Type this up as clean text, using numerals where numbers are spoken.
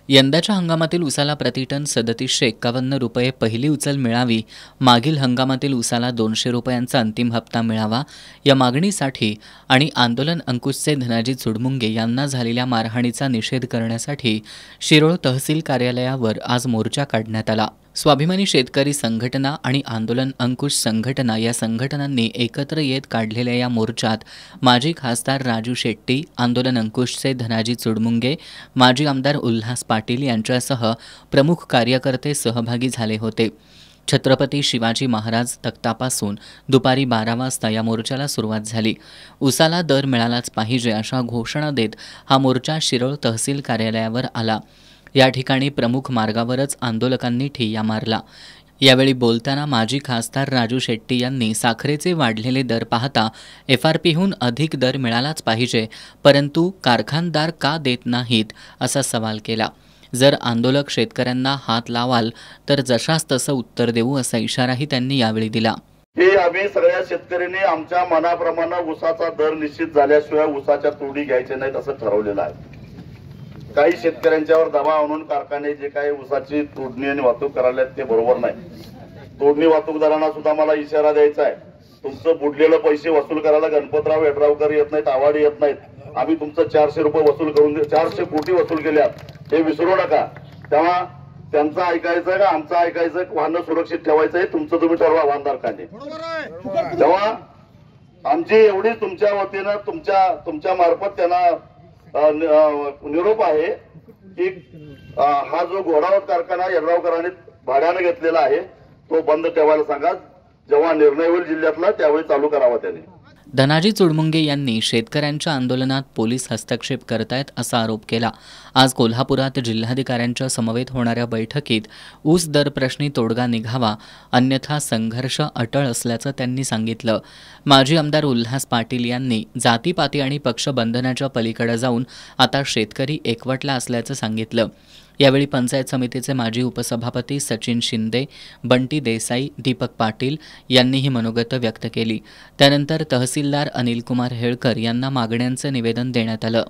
यंदाच्या हंगामातील उसाला प्रतिटन 3751 रुपये पहिली उचल मिळावी, मागील हंगामातील उसाला 200 रुपयांचा अंतिम हप्ता मिळावा या मागणीसाठी आणि आंदोलन अंकुशचे धनाजी चुडमुंगे यांना झालेल्या मारहाणीचा निषेध करण्यासाठी शिरोळ तहसील कार्यालयावर आज मोर्चा काढण्यात आला। स्वाभिमानी शेतकरी संघटना आणि आंदोलन अंकुश संघटना या संघटनांनी एकत्र येत काढलेल्या या मोर्चात माजी खासदार राजू शेट्टी, आंदोलन अंकुशचे धनाजी चुडमुंगे, माजी आमदार उल्हास पाटील यांच्यासह प्रमुख कार्यकर्ते सहभागी झाले होते। छत्रपती शिवाजी महाराज तख्तापासून दुपारी 12 वाजता या मोर्चाला सुरुवात झाली। उसाला दर मिळालाच पाहिजे अशा घोषणा देत हा मोर्चा शिरोळ तहसील कार्यालयावर आला। या ठिकाणी प्रमुख मार्गावरच आंदोलकांनी ठिय्या मारला। यावेळी बोलताना माजी खासदार राजू शेट्टी यांनी साखरेचे वाढलेले दर पाहता FRPहून अधिक दर मिळालाच पाहिजे, परंतु कारखानदार का देत नाहीत असा सवाल केला। जर आंदोलक शेतकऱ्यांना हात लावाल तर जशास तसं उत्तर देऊ असा इशाराही त्यांनी यावेळी दिला। हे आम्ही सगळ्या शेतकऱ्यांनी आमच्या मनाप्रमाणे ऊसाचा दर निश्चित झाल्याशिवाय ऊसाच्या तोडी घ्यायचे नाहीत असं ठरवलेलं आहे। काही शेतकऱ्यांच्यावर दबाव आणून कारखाने जे काही ऊसाची तोडणी आणि वाहतूक करायला ते बरोबर नाही। तोडणी वाहतूकदारांना सुद्धा मला इशारा द्यायचा आहे, तुमचं बुडलेलं पैसे वसूल करायला गणपतराव येड्रावकर येत नाहीत, आवाडी येत नाहीत। आम्ही तुमचं 400 रुपये वसूल करून 400 कोटी वसूल केल्यात हे विसरू नका। तेव्हा त्यांचं ऐकायचं का आमचं ऐकायचं, वाहन सुरक्षित ठेवायचंय तुमचं तुम्ही ठरवा वाहनधारकांनी। तेव्हा आमची एवढी तुमच्या वतीनं तुमच्या मार्फत त्यांना निरोप आहे की हा जो घोडावत कारखाना येड्रावकरांनी भाड्याने घेतलेला आहे तो बंद ठेवायला सांगा। जेव्हा निर्णय होईल जिल्ह्यातला त्यावेळी चालू करावा त्याने। धनाजी चुडमुंगे यांनी शेतकऱ्यांच्या आंदोलनात पोलीस हस्तक्षेप करतायत असा आरोप केला। आज कोल्हापुरात जिल्हाधिकाऱ्यांच्या समवेत होणाऱ्या बैठकीत ऊस दर प्रश्नी तोडगा निघावा, अन्यथा संघर्ष अटळ असल्याचं त्यांनी सांगितलं। माजी आमदार उल्हास पाटील यांनी जातीपाती आणि पक्षबंधनाच्या पलीकडे जाऊन आता शेतकरी एकवटला असल्याचं सांगितलं। यावेळी पंचायत समितीचे माजी उपसभापती सचिन शिंदे, बंटी देसाई, दीपक पाटील यांनीही मनोगत व्यक्त केली। त्यानंतर तहसीलदार अनिलकुमार हेळकर यांना मागण्यांचं निवेदन देण्यात आलं।